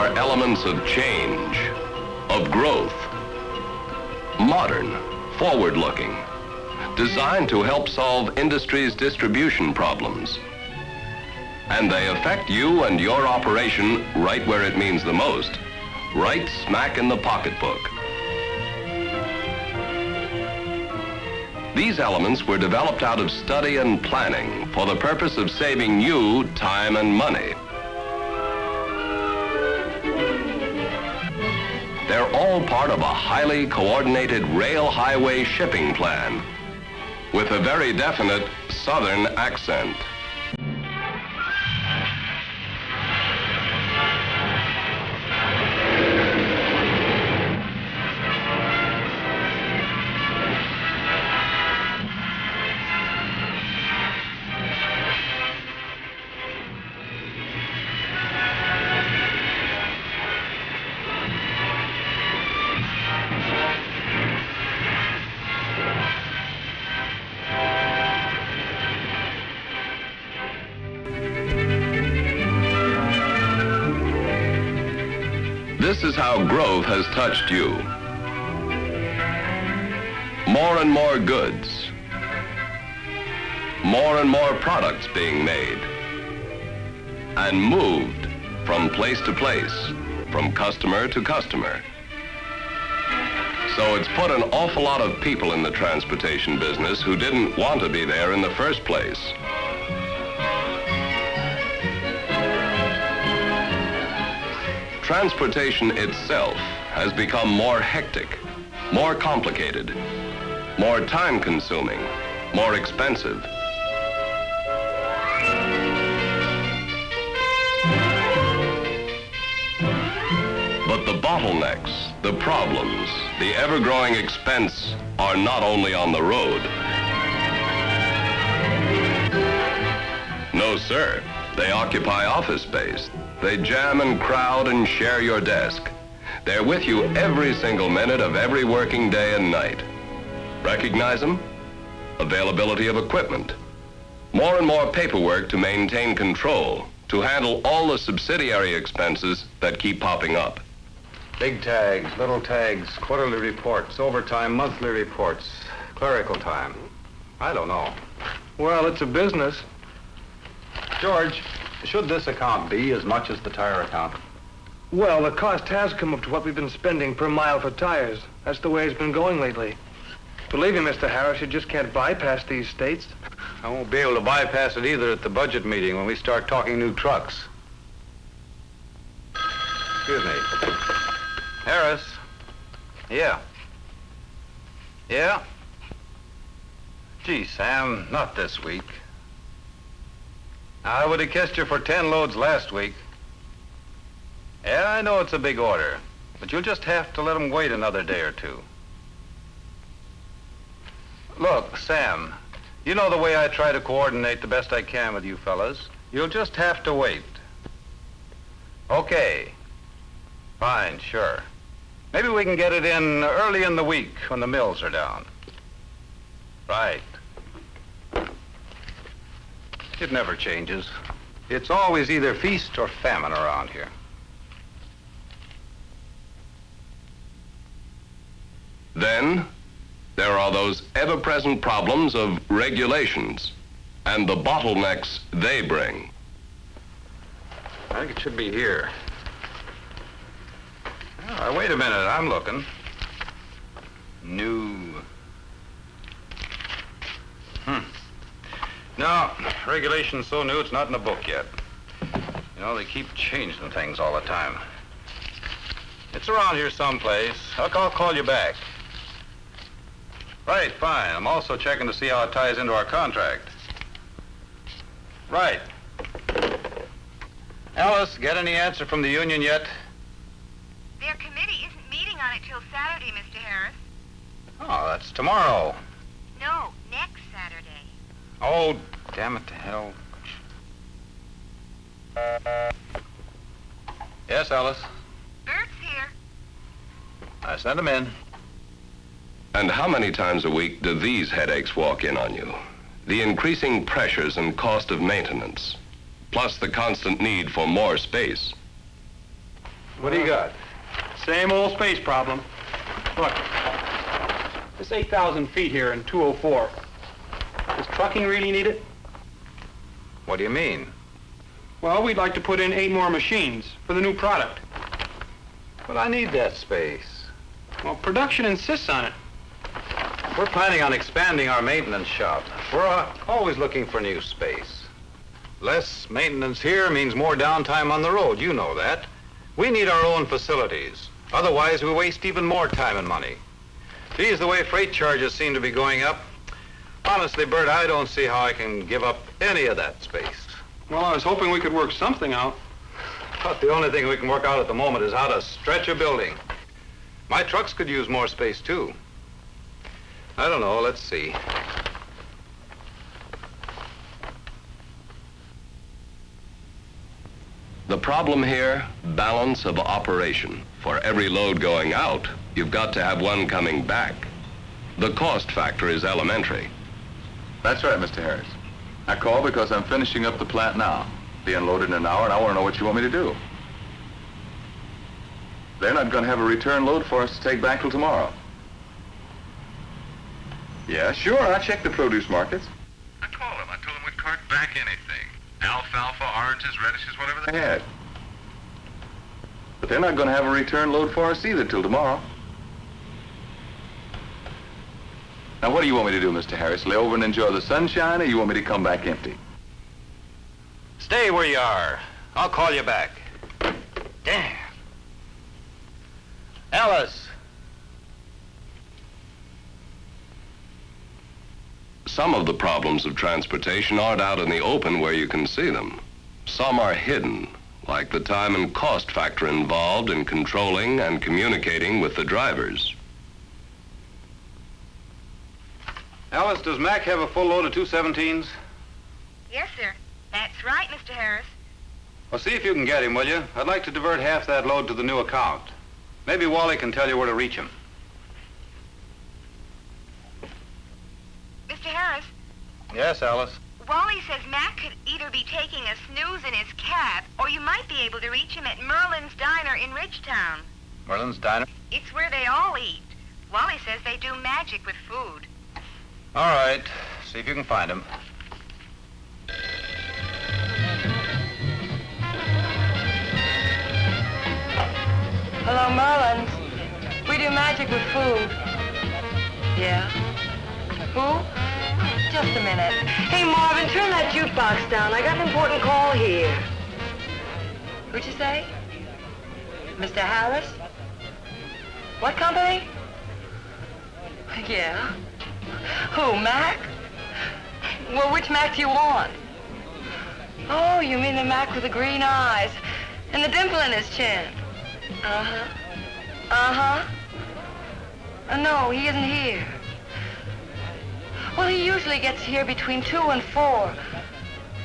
are elements of change, of growth. Modern, forward-looking, designed to help solve industry's distribution problems. And they affect you and your operation right where it means the most, right smack in the pocketbook. These elements were developed out of study and planning for the purpose of saving you time and money. They're all part of a highly coordinated rail highway shipping plan with a very definite Southern accent. This is how growth has touched you. More and more goods. More and more products being made. And moved from place to place, from customer to customer. So it's put an awful lot of people in the transportation business who didn't want to be there in the first place. Transportation itself has become more hectic, more complicated, more time-consuming, more expensive. But the bottlenecks, the problems, the ever-growing expense are not only on the road. No, sir. They occupy office space. They jam and crowd and share your desk. They're with you every single minute of every working day and night. Recognize them? Availability of equipment. More and more paperwork to maintain control, to handle all the subsidiary expenses that keep popping up. Big tags, little tags, quarterly reports, overtime, monthly reports, clerical time. I don't know. Well, it's a business. George, should this account be as much as the tire account? Well, the cost has come up to what we've been spending per mile for tires. That's the way it's been going lately. Believe me, Mr. Harris, you just can't bypass these states. I won't be able to bypass it either at the budget meeting when we start talking new trucks. Excuse me. Harris? Yeah. Yeah? Gee, Sam, not this week. I would have kissed you for 10 loads last week. Yeah, I know it's a big order, but you'll just have to let them wait another day or two. Look, Sam, you know the way I try to coordinate the best I can with you fellas. You'll just have to wait. Okay. Fine, sure. Maybe we can get it in early in the week when the mills are down. Right. It never changes. It's always either feast or famine around here. Then, there are those ever-present problems of regulations and the bottlenecks they bring. I think it should be here. Oh, wait a minute, I'm looking. New. No, regulation's so new it's not in the book yet. You know, they keep changing things all the time. It's around here someplace. I'll call you back. Right, fine. I'm also checking to see how it ties into our contract. Right. Alice, get any answer from the union yet? Their committee isn't meeting on it till Saturday, Mr. Harris. Oh, that's tomorrow. No, next Saturday. Oh, damn it to hell. Yes, Alice? Bert's here. I sent him in. And how many times a week do these headaches walk in on you? The increasing pressures and cost of maintenance, plus the constant need for more space. What do you got? Same old space problem. Look, this 8,000 feet here in 204. Does trucking really need it? What do you mean? Well, we'd like to put in 8 more machines for the new product. But I need that space. Well, production insists on it. We're planning on expanding our maintenance shop. We're always looking for new space. Less maintenance here means more downtime on the road. You know that. We need our own facilities. Otherwise, we waste even more time and money. Geez, the way freight charges seem to be going up. Honestly, Bert, I don't see how I can give up any of that space. Well, I was hoping we could work something out. But the only thing we can work out at the moment is how to stretch a building. My trucks could use more space, too. I don't know. Let's see. The problem here, balance of operation. For every load going out, you've got to have one coming back. The cost factor is elementary. That's right, Mr. Harris. I called because I'm finishing up the plant now. Be unloaded in an hour, and I want to know what you want me to do. They're not going to have a return load for us to take back till tomorrow. Yeah, sure, I checked the produce markets. I called them. I told them we'd cart back anything. Alfalfa, oranges, radishes, whatever they had. But they're not going to have a return load for us either till tomorrow. Now, what do you want me to do, Mr. Harris? Lay over and enjoy the sunshine, or you want me to come back empty? Stay where you are. I'll call you back. Damn. Alice. Some of the problems of transportation aren't out in the open where you can see them. Some are hidden, like the time and cost factor involved in controlling and communicating with the drivers. Alice, does Mac have a full load of 217s? Yes, sir. That's right, Mr. Harris. Well, see if you can get him, will you? I'd like to divert half that load to the new account. Maybe Wally can tell you where to reach him. Mr. Harris, Yes, Alice. Wally says Mac could either be taking a snooze in his cab, or you might be able to reach him at Merlin's Diner in Ridgetown. Merlin's Diner? It's where they all eat. Wally says they do magic with food. All right. See if you can find him. Hello, Merlin's. We do magic with food. Yeah? Who? Just a minute. Hey, Marvin, turn that jukebox down. I got an important call here. Who'd you say? Mr. Harris? What company? Yeah. Who, Mac? Well, which Mac do you want? Oh, you mean the Mac with the green eyes and the dimple in his chin? Uh-huh. Uh-huh. No, he isn't here. Well, he usually gets here between 2 and 4.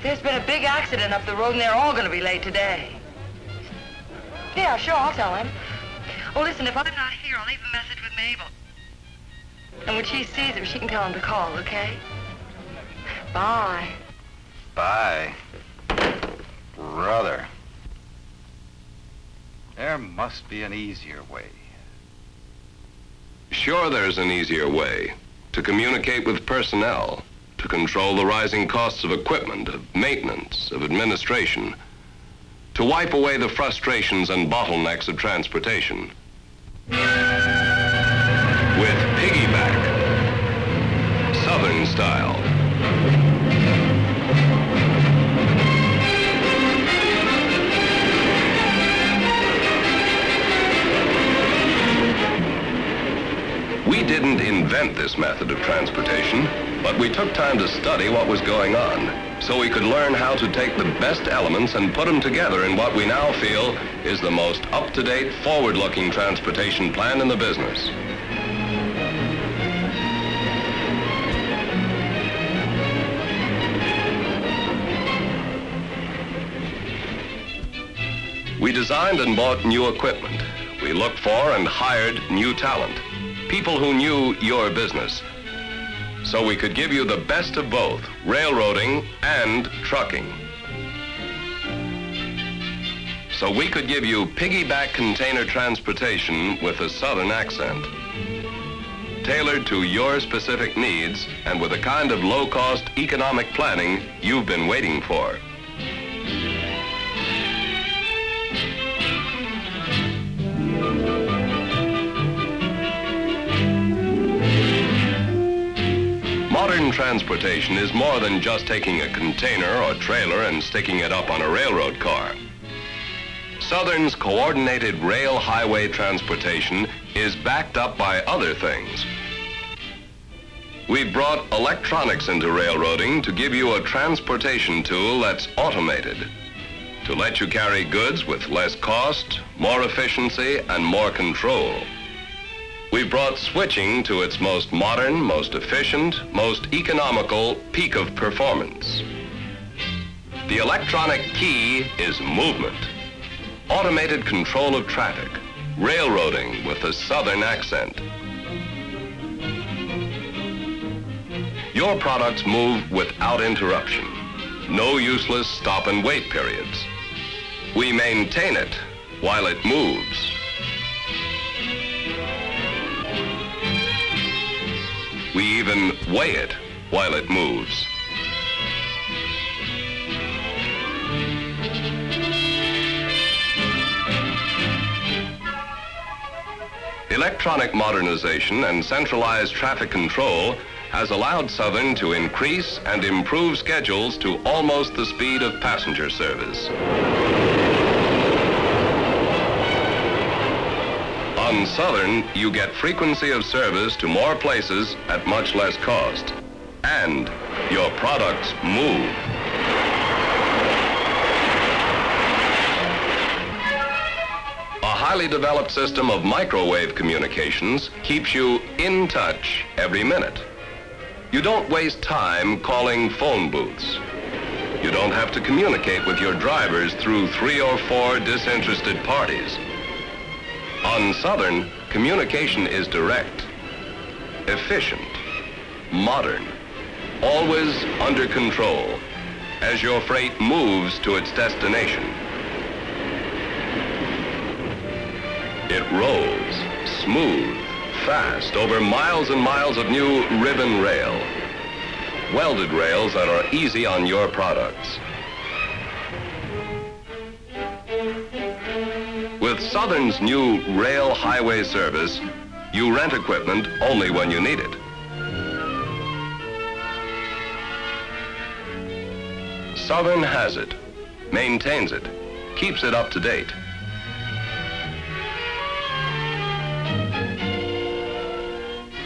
There's been a big accident up the road, and they're all going to be late today. Yeah, sure, I'll tell him. Oh, listen, if I'm not here, I'll leave a message with Mabel. And when she sees him, she can tell him to call, okay? Bye. Bye. Brother. There must be an easier way. Sure, there's an easier way. To communicate with personnel, to control the rising costs of equipment, of maintenance, of administration, to wipe away the frustrations and bottlenecks of transportation. With Piggyback, Southern style. We didn't invent this method of transportation, but we took time to study what was going on, so we could learn how to take the best elements and put them together in what we now feel is the most up-to-date, forward-looking transportation plan in the business. We designed and bought new equipment. We looked for and hired new talent. People who knew your business, so we could give you the best of both, railroading and trucking. so we could give you piggyback container transportation with a Southern accent. Tailored to your specific needs and with the kind of low-cost economic planning you've been waiting for. Modern transportation is more than just taking a container or trailer and sticking it up on a railroad car. Southern's coordinated rail highway transportation is backed up by other things. We've brought electronics into railroading to give you a transportation tool that's automated, to let you carry goods with less cost, more efficiency, and more control. We've brought switching to its most modern, most efficient, most economical peak of performance. The electronic key is movement, automated control of traffic, railroading with a Southern accent. Your products move without interruption. No useless stop and wait periods. We maintain it while it moves. We even weigh it while it moves. Electronic modernization and centralized traffic control has allowed Southern to increase and improve schedules to almost the speed of passenger service. On Southern, you get frequency of service to more places at much less cost. And your products move. A highly developed system of microwave communications keeps you in touch every minute. You don't waste time calling phone booths. You don't have to communicate with your drivers through 3 or 4 disinterested parties. On Southern, communication is direct, efficient, modern, always under control as your freight moves to its destination. It rolls smooth, fast over miles and miles of new ribbon rail, welded rails that are easy on your products. With Southern's new rail highway service, you rent equipment only when you need it. Southern has it, maintains it, keeps it up to date.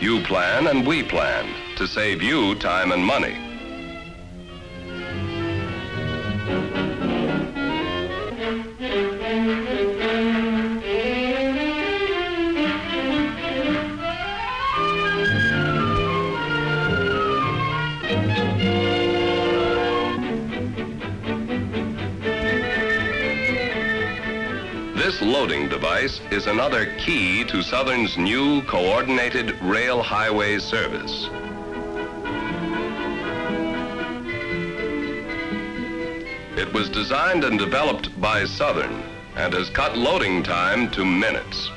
You plan and we plan to save you time and money. This loading device is another key to Southern's new coordinated rail highway service. It was designed and developed by Southern and has cut loading time to minutes.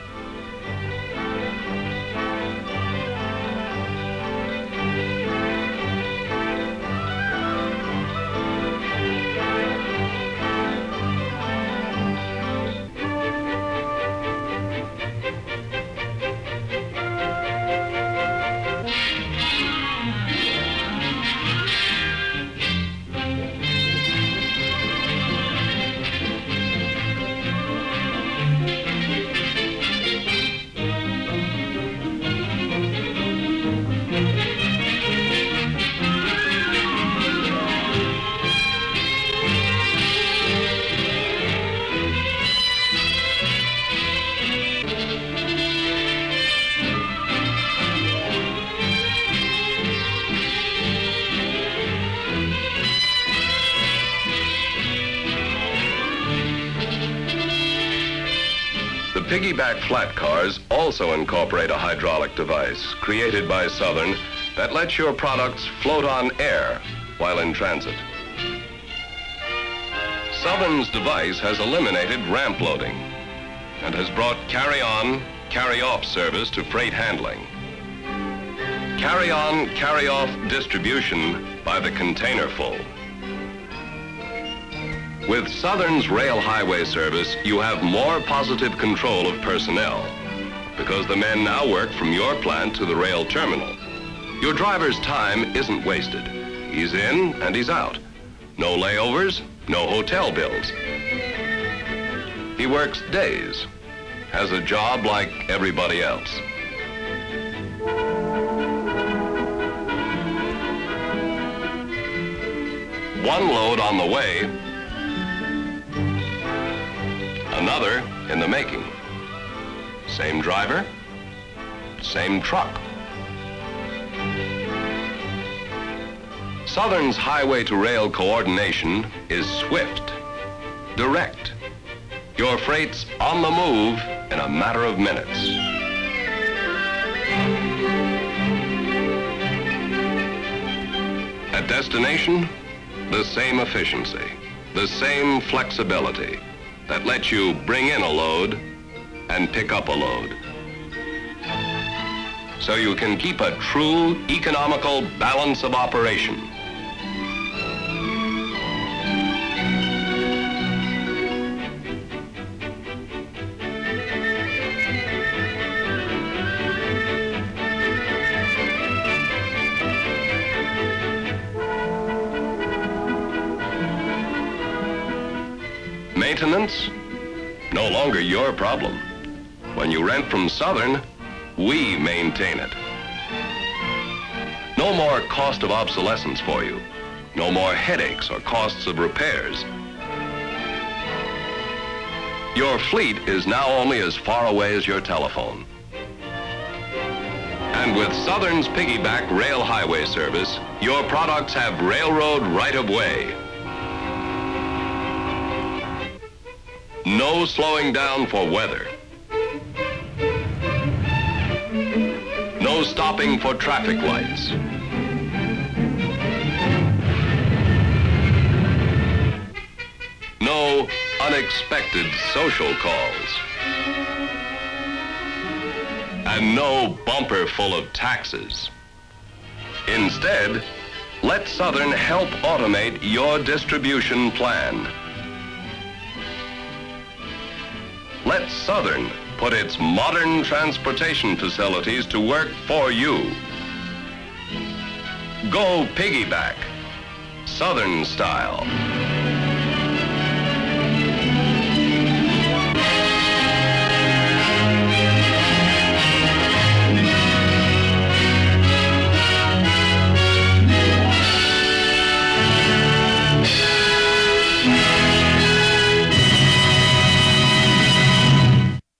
The Piggyback flat cars also incorporate a hydraulic device created by Southern that lets your products float on air while in transit. Southern's device has eliminated ramp loading and has brought carry-on, carry-off service to freight handling. Carry-on, carry-off distribution by the containerful. With Southern's rail highway service, you have more positive control of personnel because the men now work from your plant to the rail terminal. Your driver's time isn't wasted. He's in and he's out. No layovers, no hotel bills. He works days, has a job like everybody else. One load on the way, another in the making. Same driver, same truck. Southern's highway to rail coordination is swift, direct. Your freight's on the move in a matter of minutes. At destination, the same efficiency, the same flexibility that lets you bring in a load and pick up a load. So you can keep a true economical balance of operation. Maintenance, no longer your problem. When you rent from Southern, we maintain it. No more cost of obsolescence for you. No more headaches or costs of repairs. Your fleet is now only as far away as your telephone. And with Southern's Piggyback rail highway service, your products have railroad right-of-way. No slowing down for weather. No stopping for traffic lights. No unexpected social calls. And no bumper full of taxes. Instead, let Southern help automate your distribution plan. Let Southern put its modern transportation facilities to work for you. Go Piggyback, Southern style.